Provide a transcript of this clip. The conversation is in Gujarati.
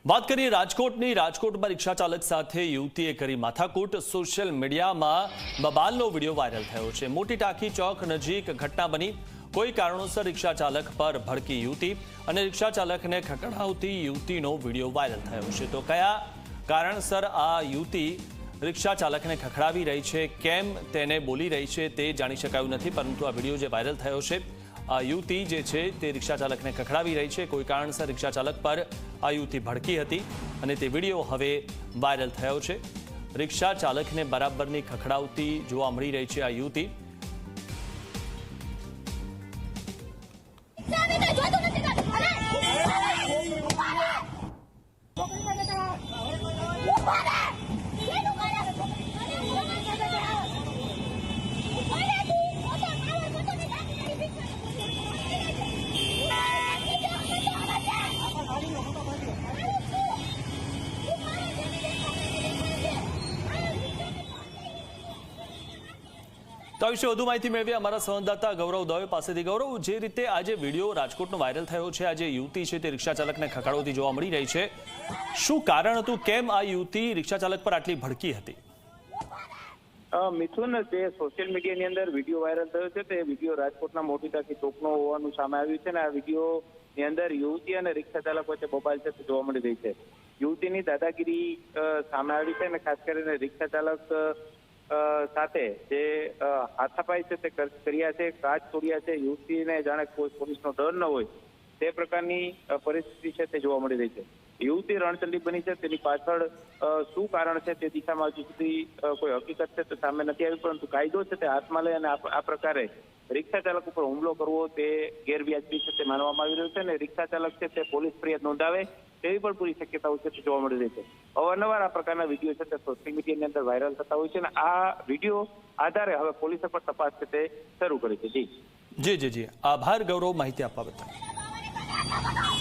વાત કરીએ રાજકોટની। રાજકોટમાં રિક્ષા ચાલક સાથે યુવતીએ કરી માથાકૂટ। સોશિયલ મીડિયામાં બબાલનો વિડીયો વાયરલ થયો છે। મોટી ટાંકી ચોક નજીક ઘટના બની। કોઈ કારણોસર રિક્ષા ચાલક પર ભડકી યુવતી અને રિક્ષા ચાલકને ખખડાવતી યુવતીનો વિડીયો વાયરલ થયો છે। તો કયા કારણસર આ યુવતી રિક્ષા ચાલકને ખખડાવી રહી છે, કેમ તેને બોલી રહી છે તે જાણી શકાયું નથી, પરંતુ આ વિડીયો જે વાયરલ થયો છે, આ યુવતી જે છે તે રિક્ષા ચાલકને ખખડાવી રહી છે। કોઈ કારણસર રિક્ષા ચાલક પર આ યુવતી ભડકી હતી અને તે વિડીયો હવે વાયરલ થયો છે। રિક્ષા ચાલકને બરાબરની ખખડાવતી જોવા મળી રહી છે આ યુવતી। તો આ વિશે વધુ માહિતી મેળવી અમારા સંવાદદાતા ગૌરવ દવે પાસેથી। ગૌરવ, જે રીતે આજે વિડીયો રાજકોટનો વાયરલ થયો છે, આજે યુવતી છે તે રિક્ષા ચાલકને ખખડાવતી જોવા મળી રહી છે, શું કારણ હતું? કેમ આ યુવતી રિક્ષા ચાલક પર આટલી ભડકી હતી? મિથુન, જે સોશિયલ મીડિયાની અંદર વિડીયો વાયરલ થયો છે તે વિડીયો રાજકોટના મોટી ટાંકી ચોકનો હોવાનું સામે આવ્યું છે અને આ વિડીયોની અંદર યુવતી અને રિક્ષા ચાલક વચ્ચે બબાલ છે તે જોવા મળી રહી છે। યુવતીની દાદાગીરી સામે આવી છે અને ખાસ કરીને રિક્ષા ચાલક સાથે જે હાથાપાઈ છે તે કર્યા છે, કાચ તોડ્યા છે। યુવતીને જાણે કોઈ પોલીસનો ડર ન હોય તે પ્રકારની પરિસ્થિતિ છે તે જોવા મળી રહી છે। યુવતી રણચંડી બની છે, તેની પાછળ શું કારણ છે તે દિશામાં હજુ સુધી કોઈ હકીકત છે તે સામે નથી આવી, પરંતુ કાયદો છે તે હાથમાં લઈ અને આ પ્રકારે રિક્ષા ચાલક ઉપર હુમલો કરવો તે ગેરવ્યાજબી છે તે માનવામાં આવી રહ્યું છે અને રિક્ષા ચાલક છે તે પોલીસ ફરિયાદ નોંધાવે તેવી પણ પૂરી શક્યતાઓ છે તે જોવા મળી રહી છે। અવારનવાર આ પ્રકારના વિડીયો છે તે સોશિયલ મીડિયાની અંદર વાયરલ થતા હોય છે અને આ વિડીયો આધારે હવે પોલીસે પણ તપાસ છે તે શરૂ કરી છે। જી આભાર ગૌરવ, માહિતી આપવા બદલ।